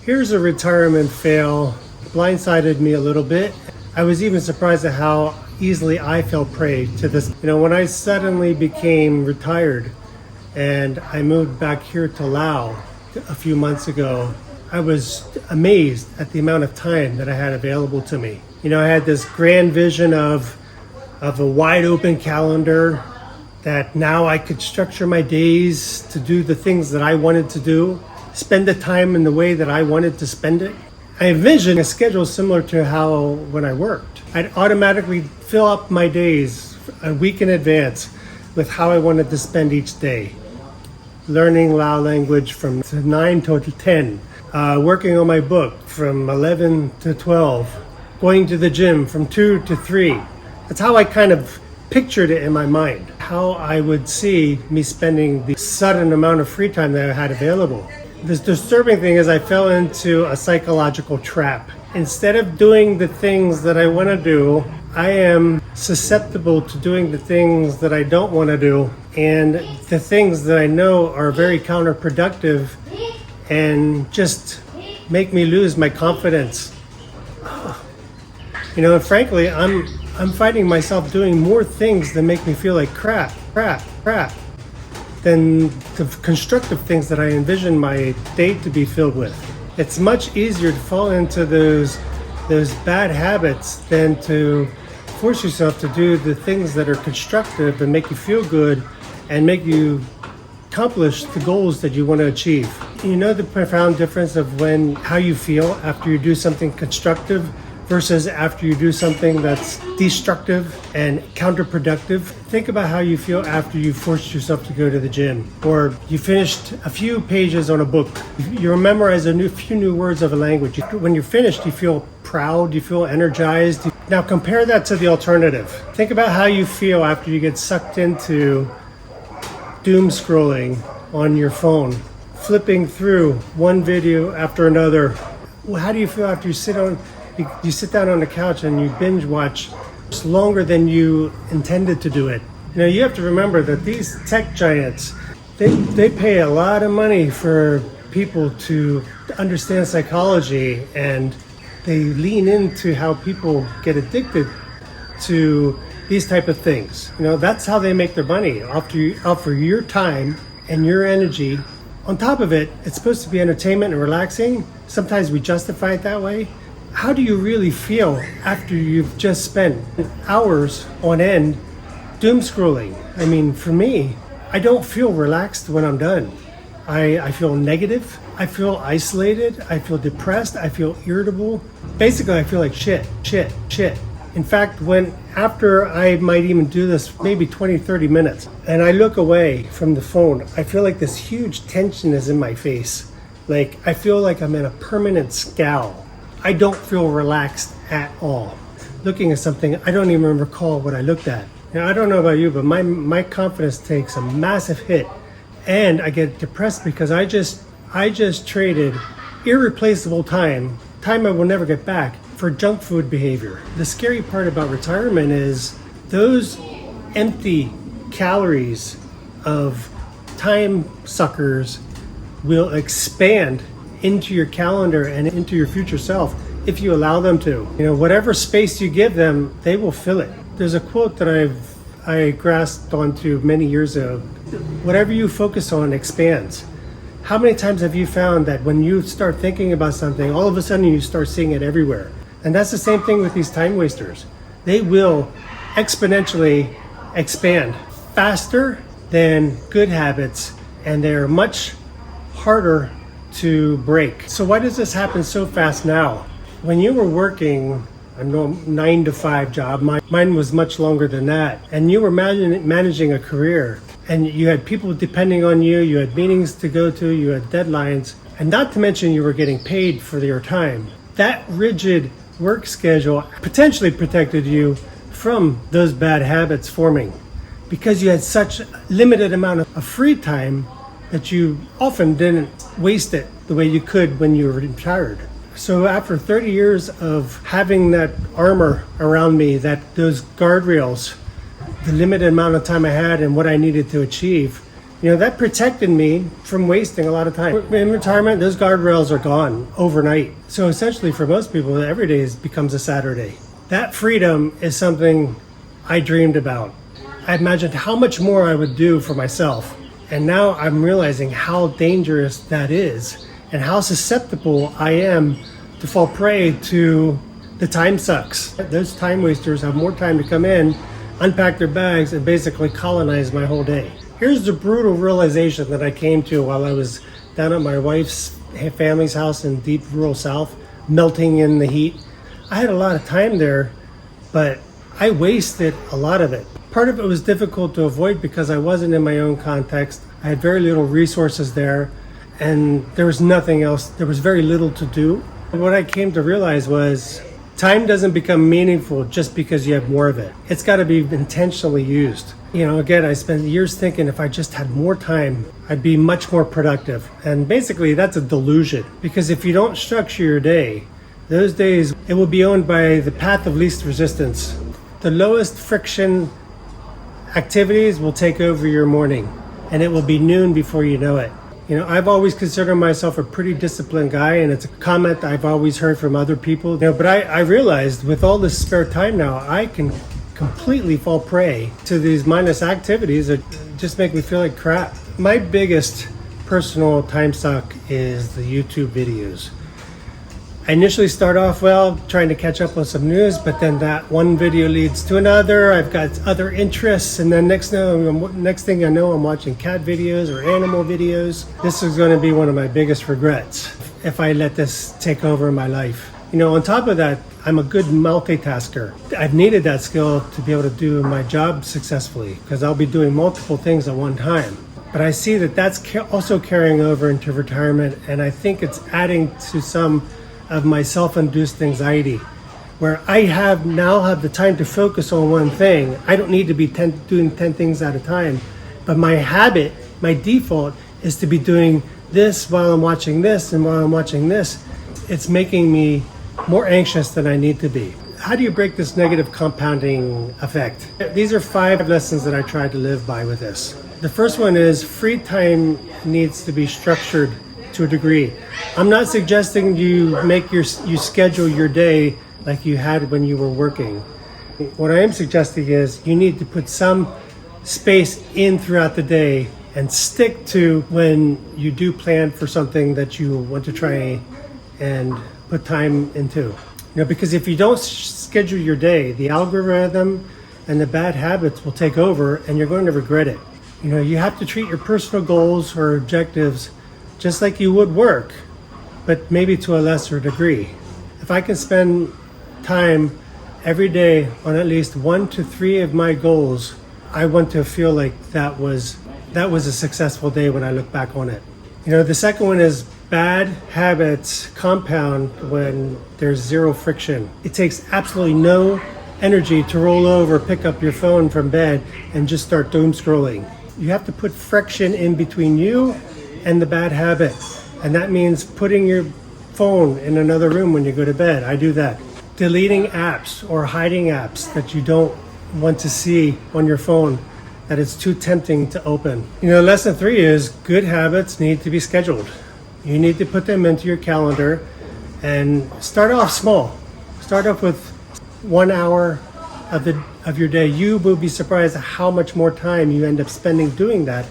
Here's a retirement fail. Blindsided me a little bit. I was even surprised at how easily I fell prey to this. When I suddenly became retired and I moved back here to Laos a few months ago, I was amazed at the amount of time that I had available to me. I had this grand vision of a wide open calendar that now I could structure my days to do the things that I wanted to do, spend the time in the way that I wanted to spend it. I envisioned a schedule similar to how when I worked. I'd automatically fill up my days a week in advance with how I wanted to spend each day. Learning Lao language from 9 to 10, working on my book from 11 to 12, going to the gym from 2 to 3. That's how I kind of pictured it in my mind, how I would see me spending the sudden amount of free time that I had available. This disturbing thing is I fell into a psychological trap. Instead of doing the things that I want to do, I am susceptible to doing the things that I don't want to do, and the things that I know are very counterproductive and just make me lose my confidence. And frankly, I'm finding myself doing more things that make me feel like crap, than the constructive things that I envision my day to be filled with. It's much easier to fall into those bad habits than to force yourself to do the things that are constructive and make you feel good and make you accomplish the goals that you want to achieve. The profound difference of how you feel after you do something constructive versus after you do something that's destructive and counterproductive. Think about how you feel after you forced yourself to go to the gym, or you finished a few pages on a book. You memorize few new words of a language. When you're finished, you feel proud, you feel energized. Now compare that to the alternative. Think about how you feel after you get sucked into doom scrolling on your phone, flipping through one video after another. How do you feel after you sit down on the couch and you binge watch longer than you intended to do it? You have to remember that these tech giants, they pay a lot of money for people to understand psychology, and they lean into how people get addicted to these type of things. That's how they make their money, offer your time and your energy. On top of it, it's supposed to be entertainment and relaxing. Sometimes we justify it that way. How do you really feel after you've just spent hours on end doom scrolling? For me, I don't feel relaxed when I'm done. I feel negative. I feel isolated. I feel depressed. I feel irritable. Basically, I feel like shit. In fact, after I might even do this maybe 20, 30 minutes, and I look away from the phone, I feel like this huge tension is in my face. Like, I feel like I'm in a permanent scowl. I don't feel relaxed at all. Looking at something, I don't even recall what I looked at. I don't know about you, but my confidence takes a massive hit, and I get depressed because I just traded irreplaceable time I will never get back, for junk food behavior. The scary part about retirement is those empty calories of time suckers will expand into your calendar and into your future self if you allow them to. Whatever space you give them, they will fill it. There's a quote that I grasped onto many years ago. Whatever you focus on expands. How many times have you found that when you start thinking about something, all of a sudden you start seeing it everywhere? And that's the same thing with these time wasters. They will exponentially expand faster than good habits, and they're much harder to break. So why does this happen so fast now? When you were working a 9 to 5 job, mine was much longer than that, and you were managing a career, and you had people depending on you, you had meetings to go to, you had deadlines, and not to mention you were getting paid for your time. That rigid work schedule potentially protected you from those bad habits forming, because you had such limited amount of free time that you often didn't waste it the way you could when you were retired. So after 30 years of having that armor around me, those guardrails, the limited amount of time I had and what I needed to achieve, That protected me from wasting a lot of time. In retirement, those guardrails are gone overnight. So essentially for most people, every day becomes a Saturday. That freedom is something I dreamed about. I imagined how much more I would do for myself. And now I'm realizing how dangerous that is and how susceptible I am to fall prey to the time sucks. Those time wasters have more time to come in, unpack their bags, and basically colonize my whole day. Here's the brutal realization that I came to while I was down at my wife's family's house in deep rural South, melting in the heat. I had a lot of time there, but I wasted a lot of it. Part of it was difficult to avoid because I wasn't in my own context. I had very little resources there, and there was nothing else. There was very little to do. What I came to realize was time doesn't become meaningful just because you have more of it. It's got to be intentionally used. Again, I spent years thinking if I just had more time, I'd be much more productive. And basically, that's a delusion. Because if you don't structure your day, those days, it will be owned by the path of least resistance. The lowest friction activities will take over your morning, and it will be noon before you know it. I've always considered myself a pretty disciplined guy, and it's a comment I've always heard from other people. But I realized with all this spare time now, I can completely fall prey to these mindless activities that just make me feel like crap. My biggest personal time suck is the YouTube videos. I initially start off trying to catch up on some news, but then that one video leads to another. I've got other interests, and then next thing I know, I'm watching cat videos or animal videos. This is going to be one of my biggest regrets if I let this take over my life. On top of that, I'm a good multitasker. I've needed that skill to be able to do my job successfully because I'll be doing multiple things at one time. But I see that that's also carrying over into retirement, and I think it's adding to some of my self-induced anxiety, where I now have the time to focus on one thing. I don't need to be doing 10 things at a time, but my habit, my default is to be doing this while I'm watching this and while I'm watching this. It's making me more anxious than I need to be. How do you break this negative compounding effect? These are 5 lessons that I tried to live by with this. The first one is free time needs to be structured to a degree. I'm not suggesting you schedule your day like you had when you were working. What I am suggesting is you need to put some space in throughout the day and stick to when you do plan for something that you want to try and put time into. Because if you don't schedule your day, the algorithm and the bad habits will take over and you're going to regret it. You have to treat your personal goals or objectives just like you would work, but maybe to a lesser degree. If I can spend time every day on at least 1 to 3 of my goals, I want to feel like that was a successful day when I look back on it. The second one is bad habits compound when there's zero friction. It takes absolutely no energy to roll over, pick up your phone from bed, and just start doom scrolling. You have to put friction in between you and the bad habit. And that means putting your phone in another room when you go to bed. I do that. Deleting apps or hiding apps that you don't want to see on your phone, that it's too tempting to open. Lesson 3 is good habits need to be scheduled. You need to put them into your calendar and start off small. Start off with 1 hour of your day. You will be surprised at how much more time you end up spending doing that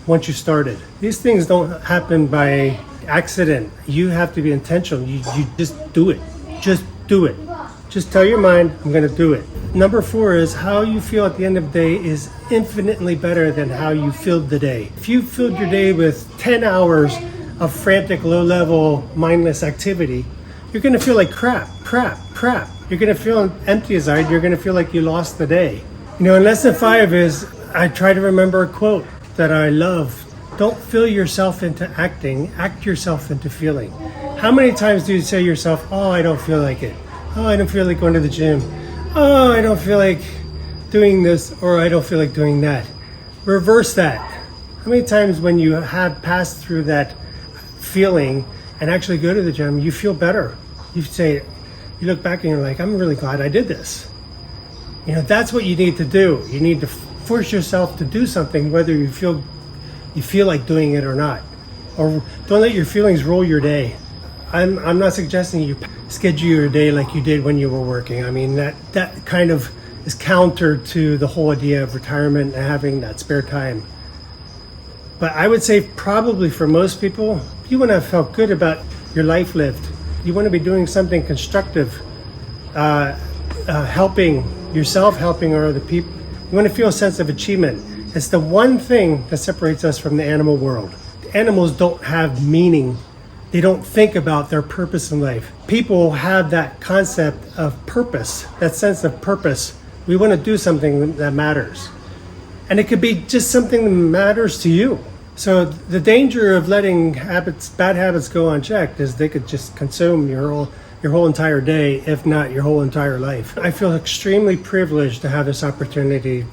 once you started. These things don't happen by accident. You have to be intentional. You just do it. Just do it. Just tell your mind, I'm going to do it. Number 4 is how you feel at the end of the day is infinitely better than how you filled the day. If you filled your day with 10 hours of frantic, low-level, mindless activity, you're going to feel like crap. You're going to feel empty-eyed. You're going to feel like you lost the day. And lesson 5 is I try to remember a quote that I love. Don't fill yourself into acting, act yourself into feeling. How many times do you say to yourself, oh, I don't feel like it. Oh, I don't feel like going to the gym. Oh, I don't feel like doing this, or I don't feel like doing that. Reverse that. How many times when you have passed through that feeling and actually go to the gym, you feel better? You look back and you're like, I'm really glad I did this. That's what you need to do. You need to force yourself to do something, whether you feel you feel like doing it or not. Or don't let your feelings rule your day. I'm not suggesting you schedule your day like you did when you were working. I mean, that kind of is counter to the whole idea of retirement and having that spare time. But I would say probably for most people, you want to have felt good about your life lived. You want to be doing something constructive, helping yourself, helping other people. You want to feel a sense of achievement. It's the one thing that separates us from the animal world. Animals don't have meaning. They don't think about their purpose in life. People have that concept of purpose, that sense of purpose. We want to do something that matters. And it could be just something that matters to you. So the danger of letting bad habits go unchecked is they could just consume your whole entire day, if not your whole entire life. I feel extremely privileged to have this opportunity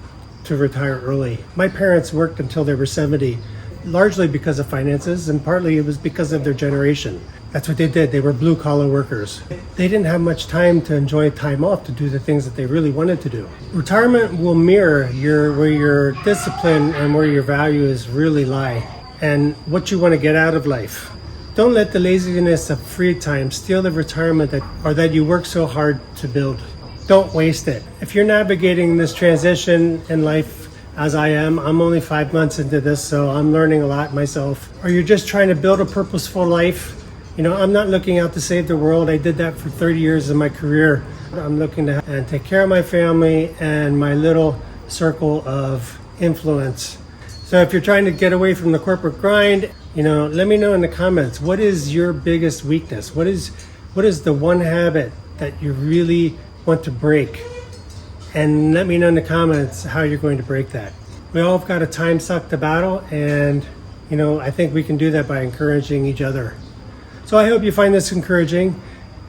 to retire early. My parents worked until they were 70, largely because of finances, and partly it was because of their generation. That's what they did. They were blue-collar workers. They didn't have much time to enjoy time off to do the things that they really wanted to do. Retirement will mirror where your discipline and where your values really lie and what you want to get out of life. Don't let the laziness of free time steal the retirement that you work so hard to build. Don't waste it. If you're navigating this transition in life as I am, I'm only 5 months into this, so I'm learning a lot myself. Or you're just trying to build a purposeful life. You know, I'm not looking out to save the world. I did that for 30 years of my career. I'm looking to take care of my family and my little circle of influence. So if you're trying to get away from the corporate grind, let me know in the comments, what is your biggest weakness? What is the one habit that you really want to break? And let me know in the comments how you're going to break that. We all have got a time suck to battle, and I think we can do that by encouraging each other. So I hope you find this encouraging.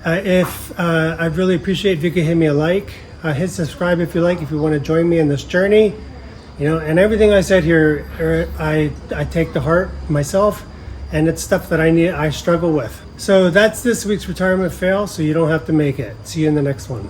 I'd really appreciate if you could hit me a like, hit subscribe if you like, if you want to join me in this journey. And everything I said here, I take to heart myself, and it's stuff that I struggle with. So that's this week's retirement fail, so you don't have to make it. See you in the next one.